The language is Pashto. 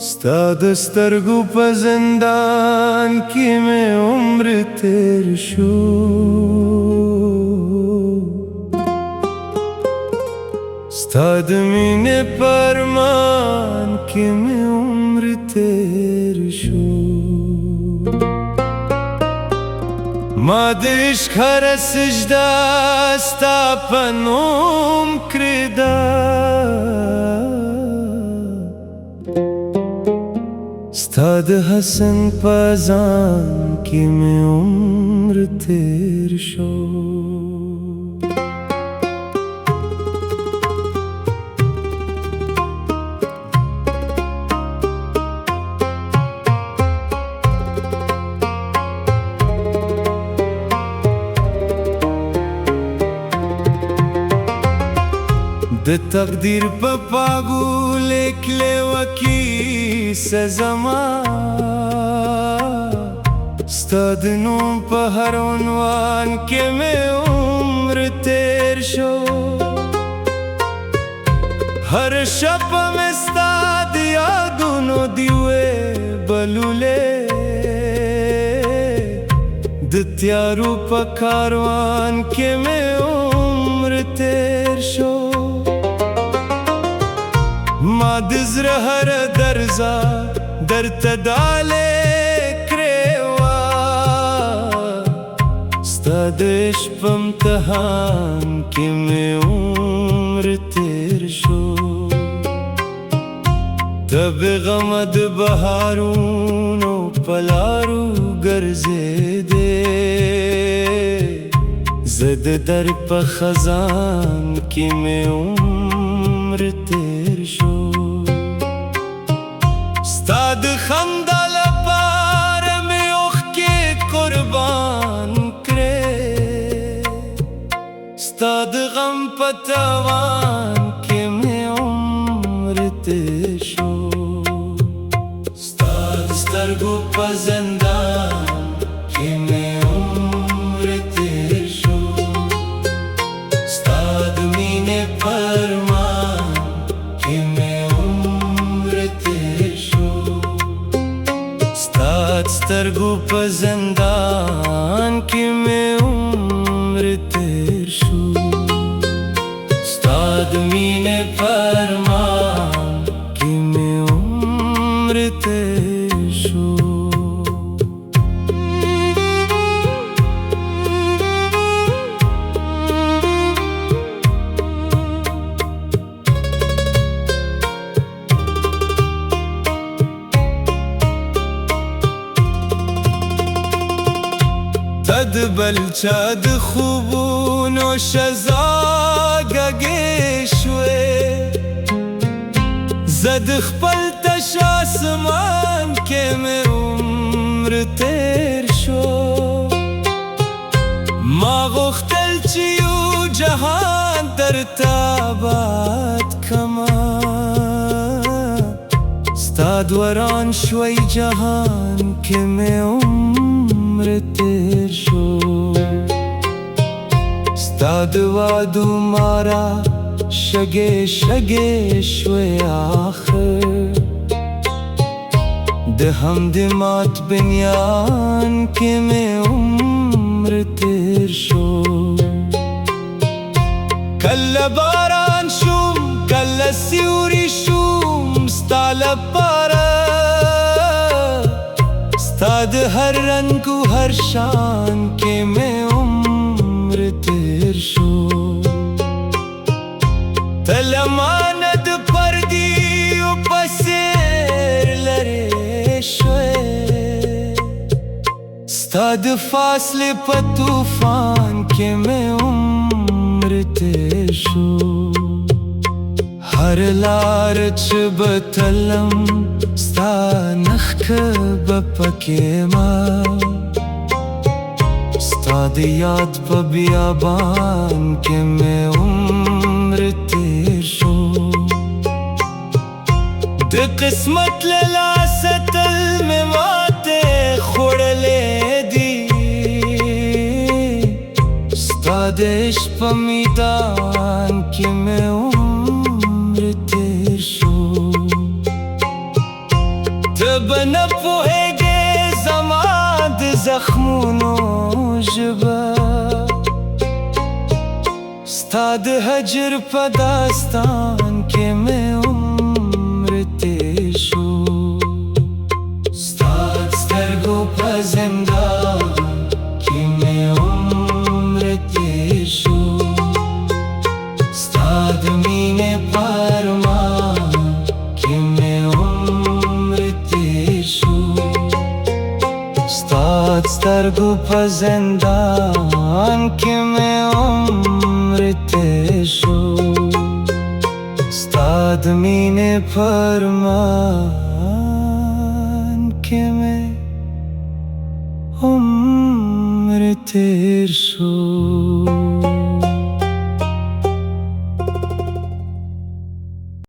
ستا د سترګو په زندان کې مې عمر تیر شو، ستا د مینې په ارمان کې مې عمر تیر شو. ما د عشق هره سجده ستا په نوم کړې ده، ستا د حسن په ځان کې مې عمر تیر شو. د تقدیر په پاګو لیکلې وکی سزما، ستا د نوم په هر عنوان کې مې عمر تیر شو. هر شپه مې ستا د یادونو دیوې بلولې، د تیارو په کاروان کې مې عمر تیر شو. ما د زړه هره درزه درته ډالۍ کړې وه، ستا د عشق په امتحان کې مې عمر تیر شو. ته بېغمه د بهارونو په لارو ګرځېدې، زه د درد په خزان کې مې عمر تیر شو. ستا د خندا لپاره مې اوښکې قربان کړې، ستا د غم په تاوان کې مې عمر تیر شو. ستا د سترګو په زندان کې مې عمر تیر شو، ستا د مینې په ارمان کې مې عمر تیر شو. ستا د سترګو په زندان کې مې عمر تیر شو، ستا د مینې په ارمان کې مې عمر تیر شو. ته د بل چا د خوبونو شهزاده شوې، زه د خپل تش آسمان کې مې عمر تیر شو. ما غوښتل چې یو جهان درته آباد کړمه، ستا دوران شوی جهان کې مې عمر تیر شو. ستا د وعدو مارا شګې شګې شوی آخر، د حمد مات بنیان کې مې عمر تیر شو. کله باران شوم کله سیوري شوم ستا لپاره، ستا د هر رنګ و هر شان کې مې عمر تیر شو. ته له مانه د پردیو په څېر لرې شوې، ستا د فاصلې په طوفان کې مې عمر تیر شو. هر لار چې به تلم ستا نښکه به پکې ما، ستا د یاد په بیابان کې مې عمر تیر شو. د قسمت له لاسه تل مې ماتې خوړلې دي، ستا د عشق په میدان کې مې عمر تیر شو. بنا پوهیږې زما د زخمونو ژبه ستا د هجر په داستان کې مې عمر تیر شو ستا د سترګو په زندان کې مې عمر تیر شو ستا د مینې په ارمان کې مې عمر تیر شو ستا د سترګو په زندان کې مې عمر تیر شو ستا د مینې په ارمان کې مې عمر تیر شو